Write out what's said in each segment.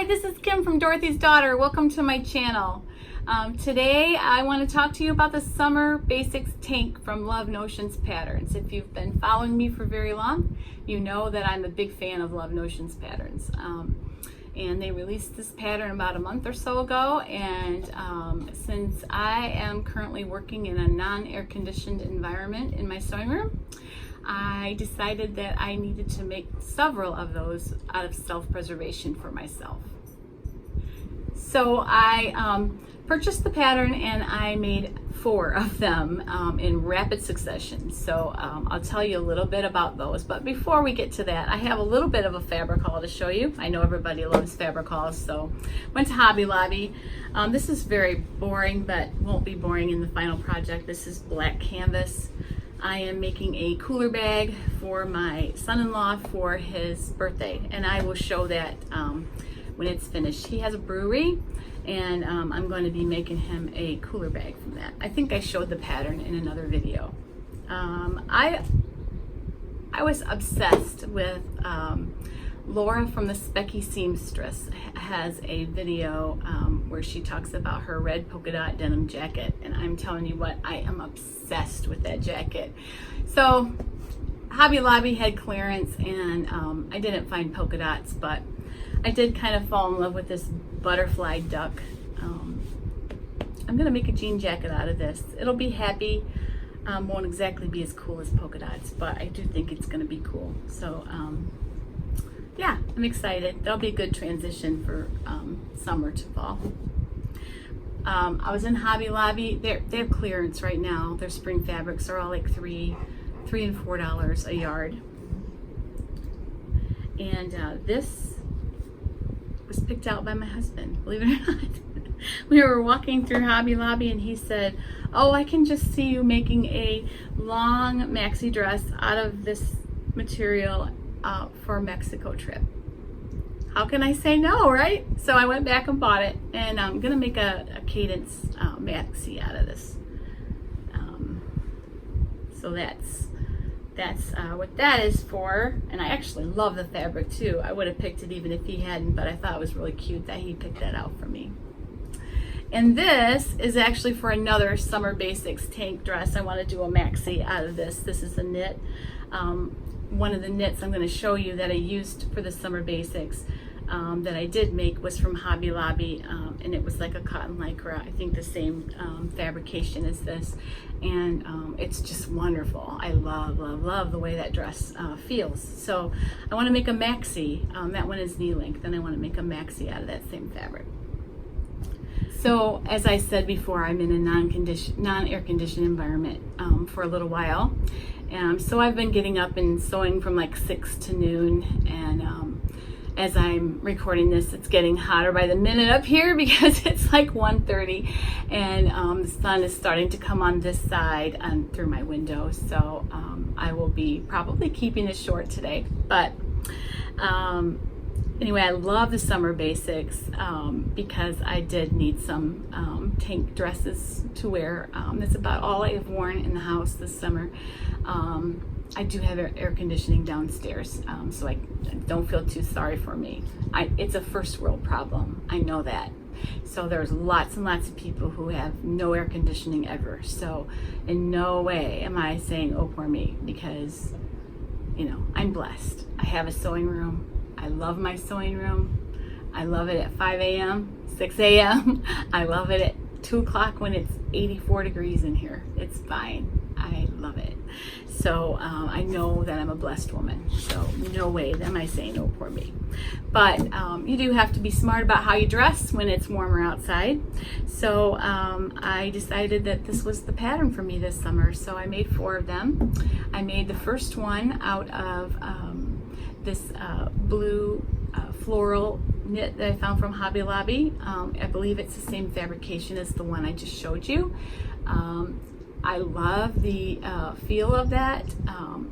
this is Kim from Dorothy's Daughter. Welcome to my channel. Today I want to talk to you about the Summer Basics tank from Love Notions Patterns. If you've been following me for very long, you know that I'm a big fan of Love Notions Patterns. And they released this pattern about a month or so ago, and since I am currently working in a non-air conditioned environment in my sewing room, I decided that I needed to make several of those out of self-preservation for myself. So I purchased the pattern and I made 4 of them in rapid succession. So I'll tell you a little bit about those. But before we get to that, I have a little bit of a fabric haul to show you. I know everybody loves fabric hauls, so went to Hobby Lobby. This is very boring, but won't be boring in the final project. This is black canvas. I am making a cooler bag for my son-in-law for his birthday, and I will show that when it's finished. He has a brewery, and I'm going to be making him a cooler bag from that. I think I showed the pattern in another video. I was obsessed with Laura from the Specky Seamstress has a video where she talks about her red polka dot denim jacket, and I'm telling you what, I am obsessed with that jacket. So Hobby Lobby had clearance, and I didn't find polka dots, but I did kind of fall in love with this butterfly duck. I'm gonna make a jean jacket out of this. It'll be happy, won't exactly be as cool as polka dots, but I do think it's gonna be cool. So yeah, I'm excited. That'll be a good transition for summer to fall. I was in Hobby Lobby. They have clearance right now. Their spring fabrics are all like $3 and $4 a yard. And this was picked out by my husband, believe it or not. We were walking through Hobby Lobby and he said, "Oh, I can just see you making a long maxi dress out of this material for a Mexico trip." How can I say no, right? So I went back and bought it, and I'm gonna make a Cadence maxi out of this. So that's what that is for. And I actually love the fabric too. I would have picked it even if he hadn't, but I thought it was really cute that he picked that out for me. And this is actually for another Summer Basics tank dress. I want to do a maxi out of this. This is a knit. One of the knits I'm going to show you that I used for the Summer Basics that I did make was from Hobby Lobby, and it was like a cotton lycra, I think the same fabrication as this, and it's just wonderful. I love the way that dress feels. So I want to make a maxi. That one is knee length, and I want to make a maxi out of that same fabric. So as I said before, I'm in a non-air conditioned environment for a little while. So I've been getting up and sewing from like 6 to noon, and as I'm recording this, it's getting hotter by the minute up here because it's like 1:30, and the sun is starting to come on this side and through my window. So I will be probably keeping this short today, but anyway, I love the Summer Basics because I did need some tank dresses to wear. That's about all I have worn in the house this summer. I do have air conditioning downstairs, so I don't feel too sorry for me. It's a first world problem, I know that. So there's lots and lots of people who have no air conditioning ever. So in no way am I saying, oh, poor me, because, you know, I'm blessed. I have a sewing room. I love my sewing room. I love it at 5 a.m., 6 a.m. I love it at 2 o'clock when it's 84 degrees in here. It's fine. I love it. So I know that I'm a blessed woman. So no way am I saying, oh, poor me. But you do have to be smart about how you dress when it's warmer outside. So I decided that this was the pattern for me this summer. So I made 4 of them. I made the first one out of this blue floral knit that I found from Hobby Lobby. I believe it's the same fabrication as the one I just showed you. I love the feel of that.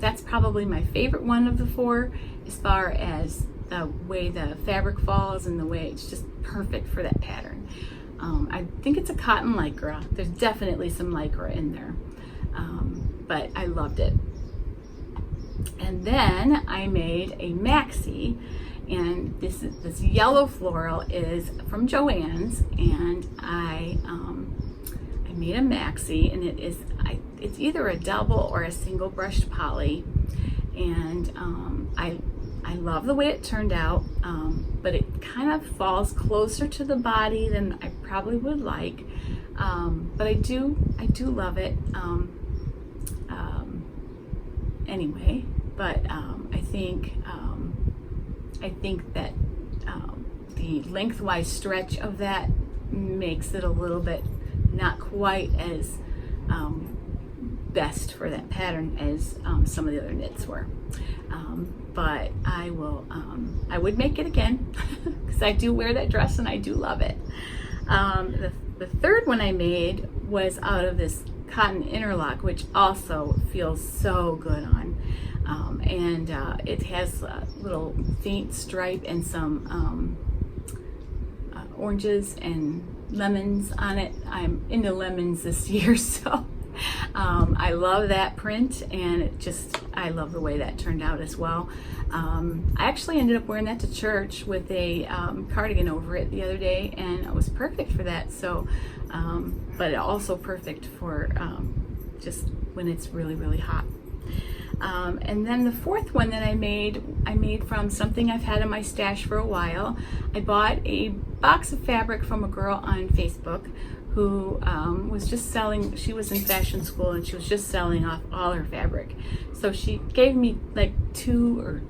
That's probably my favorite one of the 4 as far as the way the fabric falls and the way it's just perfect for that pattern. I think it's a cotton lycra. There's definitely some lycra in there, but I loved it. And then I made a maxi, And this yellow floral is from Joann's, and I made a maxi, and it's either a double or a single brushed poly, and I love the way it turned out, but it kind of falls closer to the body than I probably would like, but I do love it anyway. But I think that the lengthwise stretch of that makes it a little bit not quite as best for that pattern as some of the other knits were. But I would make it again because I do wear that dress and I do love it. The third one I made was out of this cotton interlock, which also feels so good on. And it has a little faint stripe and some oranges and lemons on it. I'm into lemons this year, so I love that print, and I love the way that turned out as well. I actually ended up wearing that to church with a cardigan over it the other day, and it was perfect for that. So, but also perfect for just when it's really, really hot. And then the fourth one that I made from something I've had in my stash for a while. I bought a box of fabric from a girl on Facebook who was just selling. She was in fashion school and she was just selling off all her fabric. So she gave me like two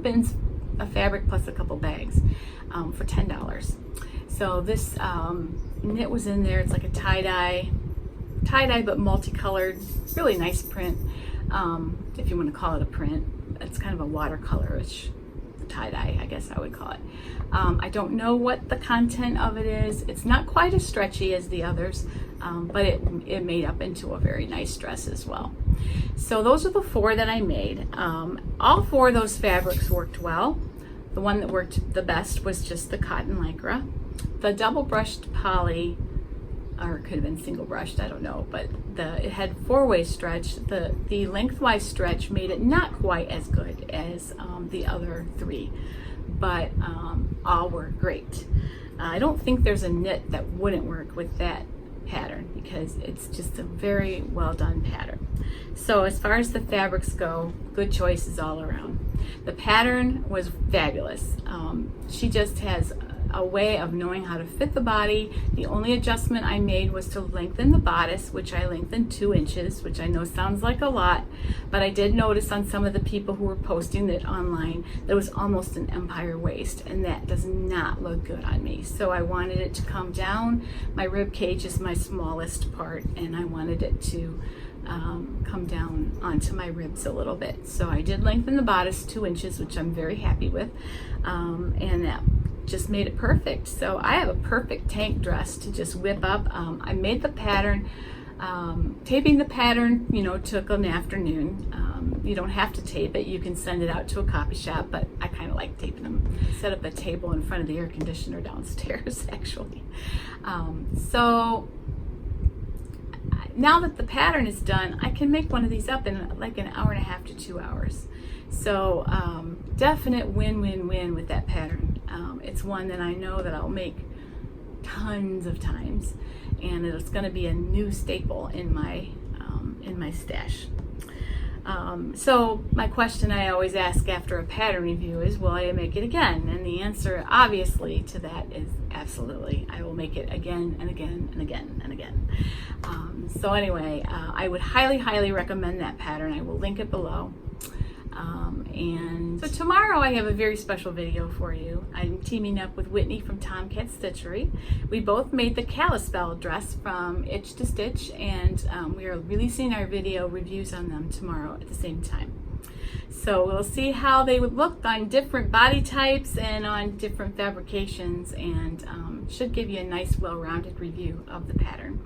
bins of fabric plus a couple bags for $10. So this knit was in there. It's like a tie-dye but multicolored, really nice print, if you want to call it a print. It's kind of a watercolorish tie-dye, I guess I would call it. I don't know what the content of it is. It's not quite as stretchy as the others, but it made up into a very nice dress as well. So those are the four that I made. All four of those fabrics worked well. The one that worked the best was just the cotton lycra. The double brushed poly, or it could have been single brushed, I don't know, but it had four-way stretch. The lengthwise stretch made it not quite as good as the other three, but all were great. I don't think there's a knit that wouldn't work with that pattern because it's just a very well done pattern. So as far as the fabrics go, good choices all around. The pattern was fabulous. She just has a way of knowing how to fit the body. The only adjustment I made was to lengthen the bodice, which I lengthened 2 inches, which I know sounds like a lot, but I did notice on some of the people who were posting it online that it was almost an empire waist, and that does not look good on me. So I wanted it to come down. My rib cage is my smallest part, and I wanted it to come down onto my ribs a little bit. So I did lengthen the bodice 2 inches, which I'm very happy with, and that just made it perfect. So I have a perfect tank dress to just whip up. I made the pattern. Taping the pattern, took an afternoon. You don't have to tape it. You can send it out to a copy shop, but I kind of like taping them. Set up a table in front of the air conditioner downstairs, actually. So now that the pattern is done, I can make one of these up in like an hour and a half to 2 hours. So definite win-win-win with that pattern. It's one that I know that I'll make tons of times, and it's going to be a new staple in my stash. So my question I always ask after a pattern review is, will I make it again? And the answer obviously to that is absolutely. I will make it again and again and again and again. So anyway, I would highly recommend that pattern. I will link it below. And so tomorrow I have a very special video for you. I'm teaming up with Whitney from Tomcat Stitchery. We both made the Kalispell dress from Itch to Stitch, and we are releasing our video reviews on them tomorrow at the same time. So we'll see how they would look on different body types and on different fabrications, and should give you a nice well-rounded review of the pattern.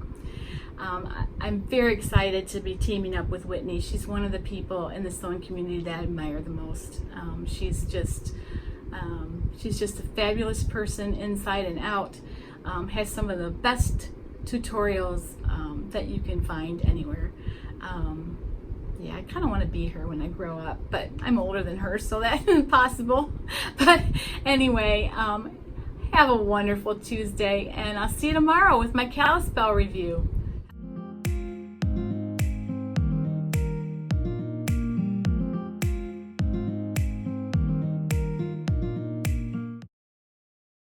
I'm very excited to be teaming up with Whitney. She's one of the people in the sewing community that I admire the most. She's just a fabulous person inside and out. Has some of the best tutorials that you can find anywhere. yeah, I kind of want to be her when I grow up, but I'm older than her, so that isn't possible. But anyway, have a wonderful Tuesday, and I'll see you tomorrow with my Kalispell review.